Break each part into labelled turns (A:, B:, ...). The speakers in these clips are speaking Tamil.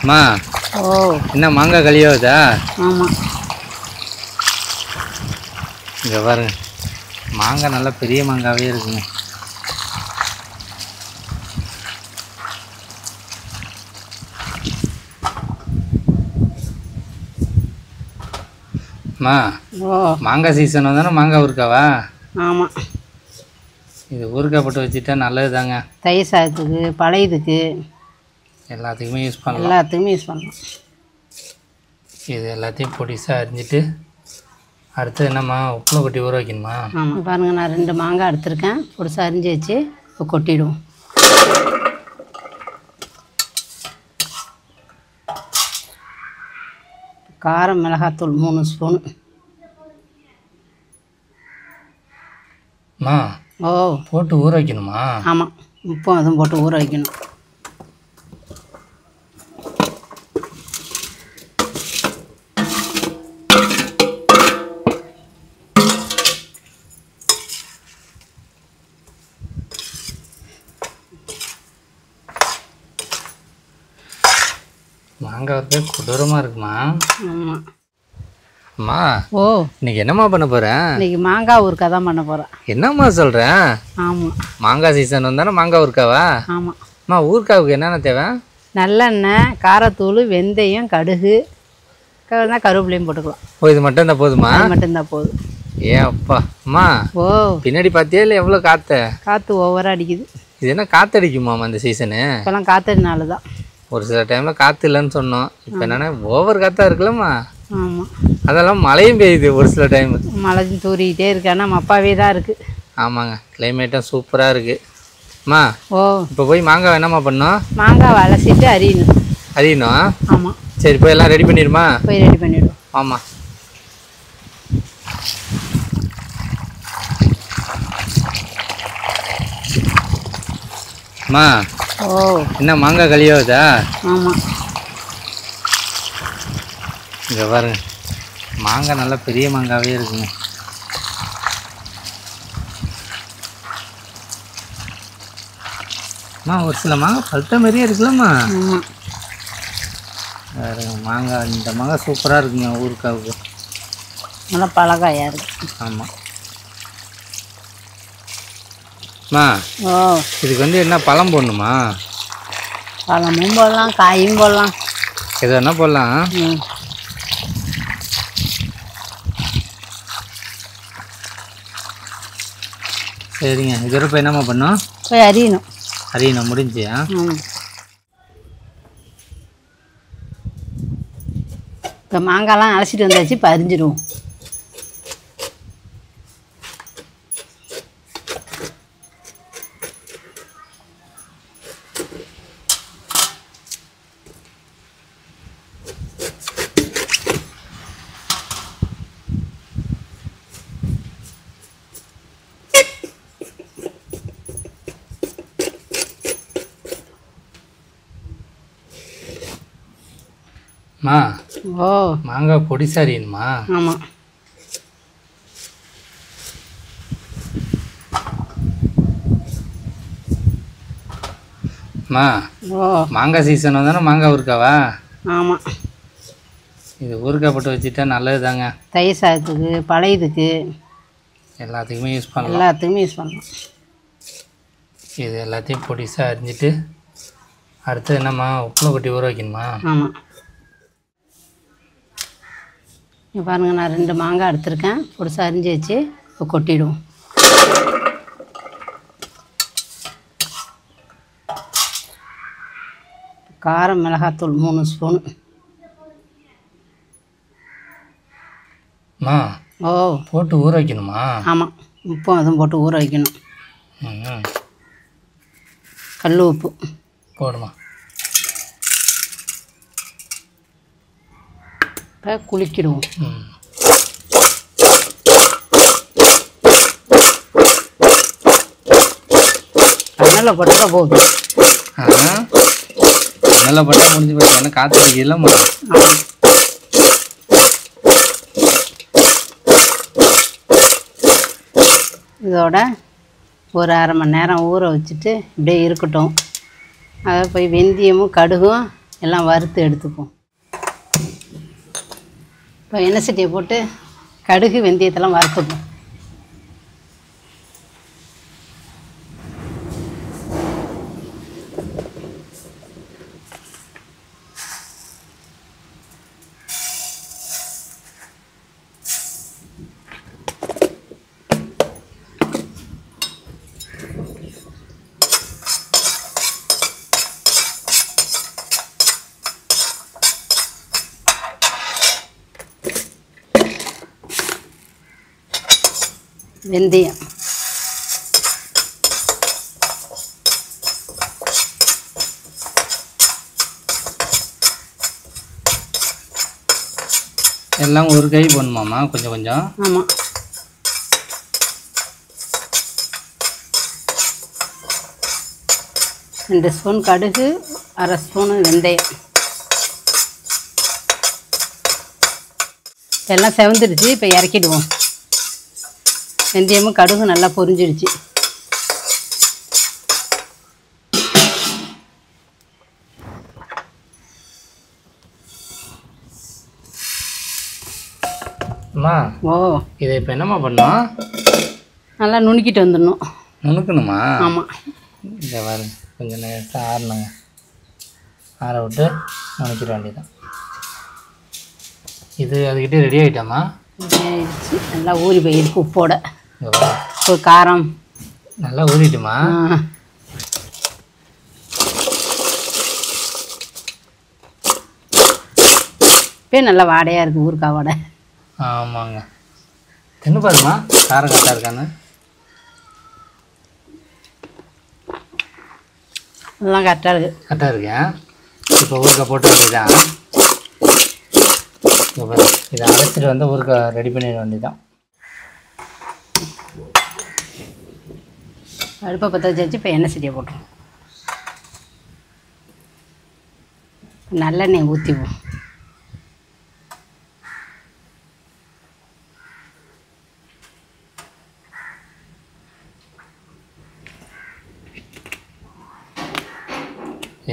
A: அம்மா
B: ஓ
A: என்ன மாங்காய் கழியாகுதா?
B: ஆமாம்.
A: இங்கே பாருங்க, மாங்காய் நல்லா பெரிய மாங்காவே இருக்குங்க. அம்மா
B: ஓ
A: மாங்காய் சீசன் வந்தானே மாங்காய் ஊறுக்காவா?
B: ஆமாம்.
A: இது ஊறுக்காய் போட்டு வச்சுட்டா நல்லது தாங்க.
B: தயிர் சாதத்துக்கு, பழையதுக்கு,
A: எல்லாத்துக்குமே யூஸ் பண்ணலாம்.
B: எல்லாத்துக்குமே யூஸ் பண்ணலாம்.
A: இது எல்லாத்தையும் பொடிசாக அரிஞ்சிட்டு அடுத்து என்னம்மா உப்புல கொட்டி ஊற வைக்கணுமா?
B: ஆமாம். பாருங்கள், நான் 2 மாங்காய் எடுத்திருக்கேன். பொடிசாக அரிஞ்சு வச்சு இப்போ கொட்டிடுவோம். காரம் மிளகாத்தூள் 3 ஸ்பூன்.
A: அம்மா
B: ஓ
A: போட்டு ஊற வைக்கணுமா?
B: ஆமாம், உப்பும் அதுவும் போட்டு ஊற வைக்கணும்.
A: மாங்காய் வந்து கொடூரமாக இருக்குமா?
B: ஆமாம்.
A: அம்மா
B: ஓ
A: இன்னைக்கு என்னம்மா பண்ண போகிறேன்?
B: இன்னைக்கு மாங்காய் ஊறுக்காய் தான் பண்ண போகிறேன்.
A: என்னம்மா சொல்கிறேன்?
B: ஆமாம்
A: மாங்காய் சீசன் வந்தானே மாங்காய் ஊறுக்காவா?
B: ஆமாம்.
A: அம்மா ஊறுக்காவுக்கு என்னென்ன தேவை?
B: நல்லெண்ணெய், காரத்தூள், வெந்தயம், கடுகு, கருவேப்பிலையும் போட்டுக்கலாம்.
A: ஓ இது மட்டும் இருந்தால் போதுமா?
B: அது மட்டும்தான் போதும்.
A: ஏன் அப்பா அம்மா
B: ஓ
A: பின்னாடி பார்த்தியா இல்லை எவ்வளோ காற்று?
B: காற்று ஓவராக அடிக்குது.
A: இது என்ன காற்றடிக்குமாம்மா இந்த சீசனு?
B: இப்போல்லாம் காற்றுனால தான்.
A: ஒரு சில டைமில் காற்று இல்லைன்னு சொன்னோம். இப்போ என்னென்னா ஓவர் காற்றா இருக்குல்லம்மா.
B: ஆமாம்.
A: அதெல்லாம் மழையும் பெய்யுது ஒரு சில டைமு.
B: மழை தூரிக்கிட்டே இருக்கு. ஆனால் மப்பாவே தான் இருக்குது.
A: ஆமாங்க, கிளைமேட்டும் சூப்பராக இருக்குது. அம்மா
B: ஓ
A: இப்போ போய் மாங்காய் என்னம்மா பண்ணோம்?
B: மாங்காய் வளசிட்டு அரியணும்.
A: அரியணும்.
B: ஆமாம்,
A: சரி போய் எல்லாம் ரெடி பண்ணிடுமா?
B: போய் ரெடி பண்ணிவிடுவோம்.
A: ஆமாம். அம்மா
B: ஓ
A: என்ன மாங்காய் கழியாகுதா?
B: ஆமாம்.
A: இங்கே பாருங்க, மாங்காய் நல்லா பெரிய மாங்காவே இருக்குங்க. அம்மா ஒரு சில மாங்காய் பழுத்த மாதிரியே இருக்குல்லம்மா.
B: ஆமாம்.
A: வேறு மாங்காய், இந்த மாங்காய் சூப்பராக இருக்குங்க ஊறுக்காவுக்கு.
B: நல்லா பழகாயாக இருக்குது.
A: ஆமாம். அம்மா
B: ஓ
A: இதுக்கு வந்து என்ன பழம் போடணுமா?
B: பழமும் போடலாம், காயும் போடலாம்.
A: எது வேணா போடலாம்.
B: ம்
A: சரிங்க, இதோட இப்போ என்னம்மா பண்ணோம்?
B: போய் அரியணும்.
A: அரியணும் முடிஞ்சியா?
B: ம் இப்போ மாங்காய்லாம் அலசிட்டு வந்தாச்சு. இப்போ அரிஞ்சிடுவோம்.
A: அம்மா
B: ஓ
A: மாங்காய் பொடிசா அரியணுமா?
B: ஆமாம்.
A: அம்மா
B: ஓ
A: மாங்காய் சீசன் வந்தானே மாங்காய் ஊறுக்காவா?
B: ஆமாம்.
A: இது ஊறுக்காய் போட்டு வச்சுட்டா நல்லது தாங்க.
B: தயிர் சாதத்துக்கு, பழையதுக்கு,
A: எல்லாத்துக்குமே யூஸ் பண்ணலாம்.
B: எல்லாத்துக்குமே யூஸ் பண்ணலாம்.
A: இது எல்லாத்தையும் பொடிசாக அரிஞ்சிட்டு அடுத்து என்னம்மா உப்புல கொட்டி ஊற வைக்கணுமா?
B: ஆமாம். இங்கே பாருங்கள், நான் 2 மாங்காய் எடுத்திருக்கேன். பொடிசாக அரிஞ்சு வச்சு இப்போ கொட்டிடுவோம். காரம் மிளகாத்தூள் 3 ஸ்பூன்.
A: அம்மா
B: ஓ
A: போட்டு ஊற வைக்கணுமா?
B: ஆமாம், உப்பும் அதுவும் போட்டு ஊற வைக்கணும்.
A: ம்
B: கல் உப்பு
A: போடுமா.
B: இப்போ குளிக்கிடுவோம்.
A: ம்
B: அதனால் போட்டால் போதும்.
A: நல்லா போட்டால் முடிஞ்சு போச்சு. ஏன்னா காற்று அடிக்கலாமா?
B: ஆமாம். இதோட ஒரு அரை மணி நேரம் ஊற வச்சுட்டு இப்படியே இருக்கட்டும். அதை போய் வெந்தயமும் கடுகும் எல்லாம் வறுத்து எடுத்துப்போம். இப்போ எண்ணெய் சட்டியை போட்டு கடுகு வெந்தயத்தெல்லாம் வறுத்துப்போம். வெந்தயம்,
A: எல்லாம் ஒரு கை போடணுமாம்மா? கொஞ்சம் கொஞ்சம்.
B: ஆமாம். 2 ஸ்பூன் கடுகு, 1/2 ஸ்பூனு வெந்தயம். எல்லாம் செவந்துடுச்சு. இப்போ இறக்கிடுவோம். வெந்தயமும் கடுகு நல்லா பொரிஞ்சிடுச்சு.
A: அம்மா,
B: ஓ,
A: இதை இப்போ என்னம்மா பண்ணோம்?
B: நல்லா நுணுக்கிட்டு வந்துடணும்.
A: நுணுக்கணுமா?
B: ஆமாம்.
A: இதை பாருங்க, கொஞ்சம் நேரத்தில் ஆறணுங்க. ஆற விட்டு நுணுக்கிட வேண்டியதான். இது அதுக்கிட்டே ரெடி ஆகிட்டாமா?
B: ஆயிடுச்சு. நல்லா ஊறி போயிருக்கு உப்போட.
A: இவ்வளோ
B: ஒரு காரம்
A: நல்லா ஊறிட்டுமா?
B: இப்போ நல்லா வாடையாக இருக்குது, ஊறுக்காய் வாடை.
A: ஆமாங்க. தின்னு பாருமா, காரம் கரெக்டாக இருக்கான்னு.
B: எல்லாம் கரெக்டாக இருக்குது.
A: கரெக்டாக இருக்கேன். இப்போ ஊறுக்காய் போட்டு வேண்டியதான். இதை அரைச்சிட்டு வந்து ஊறுக்காய் ரெடி பண்ணிட வேண்டியதான்.
B: அடுப்பை பற்ற வச்சு இப்போ எண்ணெய் சட்டியை போட்டுருவோம். நல்லெண்ணெய் ஊற்றிவோம்.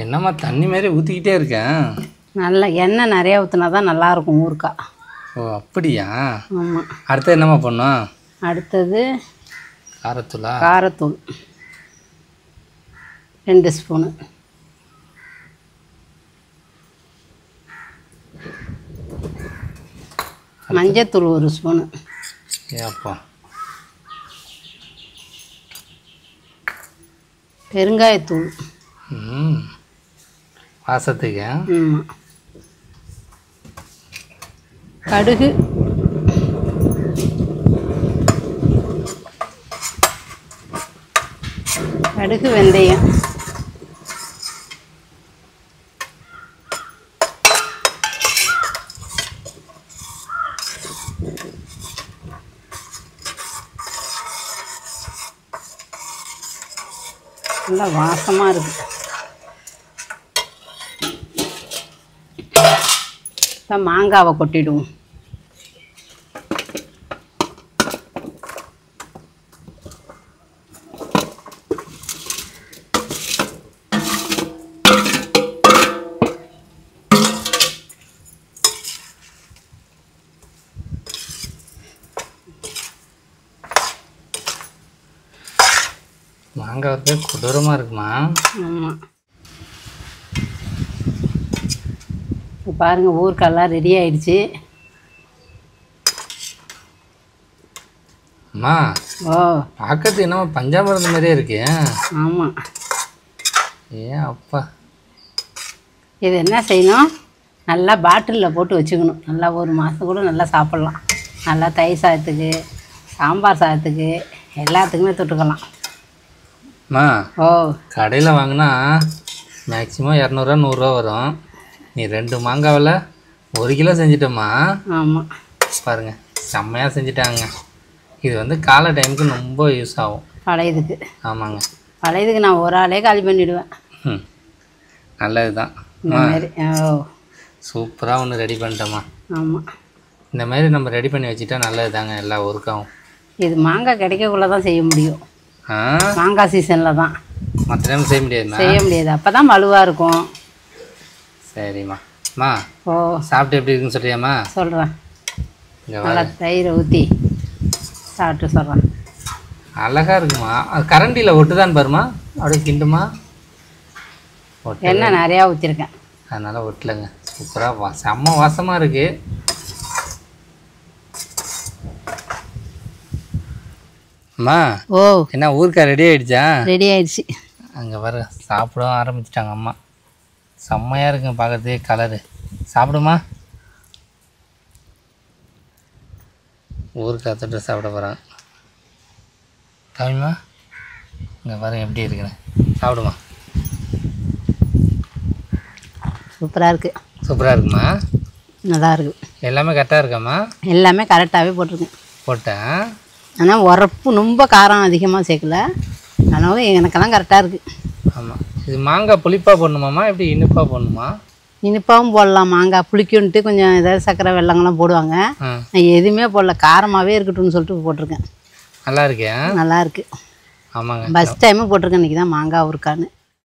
A: என்னம்மா தண்ணி மாதிரி ஊற்றிக்கிட்டே இருக்கேன்?
B: நல்லா எண்ணெய் நிறையா ஊற்றினா தான் நல்லாயிருக்கும் ஊறுக்காய்.
A: ஓ அப்படியா?
B: ஆமாம்.
A: அடுத்து என்னம்மா பண்ணோம்?
B: அடுத்தது
A: காரத்தூளா?
B: காரத்தூள் 2 ஸ்பூனு. மஞ்சத்தூள் 1 ஸ்பூனு.
A: ஏப்பா.
B: பெருங்காயத்தூள்.
A: வாசத்துக்கு.
B: ஆமாம். கடுகு, கடுகு வெந்தயம். நல்லா வாசமாக இருக்குது. இப்போ மாங்காவை கொட்டிடுவோம்.
A: மாங்காய் வந்து கொடூரமாக இருக்குமா?
B: ஆமாம். இப்போ பாருங்கள், ஊறுக்காயெல்லாம் ரெடி ஆயிடுச்சு.
A: அம்மா,
B: ஓ
A: பார்க்கறதுக்கு என்னம்மா பஞ்சாமிரதம் மாதிரியே இருக்கு.
B: ஆமாம்.
A: ஏன் அப்பா.
B: இது என்ன செய்யணும், நல்லா பாட்டிலில் போட்டு வச்சுக்கணும். நல்லா 1 மாதம் கூட நல்லா சாப்பிட்லாம். நல்லா தயிர் சாதத்துக்கு, சாம்பார் சாதத்துக்கு, எல்லாத்துக்குமே தொட்டுக்கலாம்.
A: அம்மா,
B: ஓ
A: கடையில் வாங்கினா மேக்ஸிமம் 200 100 வரும். நீ 2 மாங்காவில் 1 கிலோ செஞ்சிட்டோம்மா.
B: ஆமாம்.
A: பாருங்கள், செம்மையாக செஞ்சுட்டாங்க. இது வந்து காலை டைமுக்கு ரொம்ப யூஸ் ஆகும்.
B: பழையதுக்கு.
A: ஆமாங்க.
B: பழையதுக்கு நான் ஒரு ஆளே காலி பண்ணிவிடுவேன்.
A: நல்லது தான்.
B: இந்த மாதிரி. ஓ
A: சூப்பராக ஒன்று ரெடி பண்ணிட்டோம்மா.
B: ஆமாம்.
A: இந்த மாதிரி நம்ம ரெடி பண்ணி வச்சுட்டா நல்லது தாங்க, எல்லா ஒர்க்காகும்.
B: இது மாங்காய் கிடைக்கக்குள்ள தான் செய்ய முடியும்.
A: மாங்காய்
B: சீசனில் தான்.
A: மற்ற டைம் செய்ய முடியாதுமா?
B: செய்ய முடியாது. அப்போ தான் வலுவாக இருக்கும்.
A: சரிம்மா. அம்மா
B: ஓ
A: சாப்பிட்டு எப்படி இருக்குன்னு சொல்றியாம்மா?
B: சொல்கிறேன்.
A: இங்கே
B: நல்லா தயிரை ஊற்றி சாப்பிட்டு சொல்கிறேன்.
A: அழகாக இருக்குமா. அது கரண்டியில் ஒட்டுதான் பாருமா, அப்படியே கிண்டுமா.
B: எண்ணெய் நிறையா ஊற்றிருக்கேன்,
A: அதனால் ஒட்டலைங்க. சூப்பராக செம்ம வாசமாக இருக்குது. அம்மா
B: ஓ
A: என்ன ஊருக்கா ரெடி ஆகிடுச்சா?
B: ரெடி ஆயிடுச்சு.
A: அங்கே வர சாப்பிடவும் ஆரம்பிச்சிட்டாங்க அம்மா. செம்மையாக இருக்குங்க பார்க்கறதே கலரு. சாப்பிடுமா. ஊருக்கு தொட்டு சாப்பிட போகிறாங்க. தமிழ்மா இங்கே பாருங்க எப்படி இருக்குன்னு. சாப்பிடுமா.
B: சூப்பராக இருக்குது.
A: சூப்பராக இருக்குமா.
B: நல்லா இருக்குது.
A: எல்லாமே கரெக்டாக இருக்காம்மா.
B: எல்லாமே கரெக்டாகவே போட்டிருக்கேன்.
A: போட்டேன்.
B: ஆனால் உரப்பு ரொம்ப காரம் அதிகமாக சேர்க்கல, அதனால எனக்கெல்லாம் கரெக்டாக இருக்குது.
A: ஆமாம். இது மாங்காய் புளிப்பாக போடணுமாம்மா, எப்படி இனிப்பாக போடணுமா?
B: இனிப்பாகவும் போடலாம். மாங்காய் புளிக்குன்ட்டு கொஞ்சம் ஏதாவது சர்க்கரை வெள்ளங்கள்லாம் போடுவாங்க. நான் எதுவுமே போடல, காரமாகவே இருக்கட்டும்னு சொல்லிட்டு போட்டிருக்கேன்.
A: நல்லா இருக்கேன்.
B: நல்லா இருக்குது.
A: ஆமாங்க.
B: ஃபஸ்ட் டைமு போட்டிருக்கேன், இன்றைக்கி தான் மாங்காய் ஊறுக்கான்னு.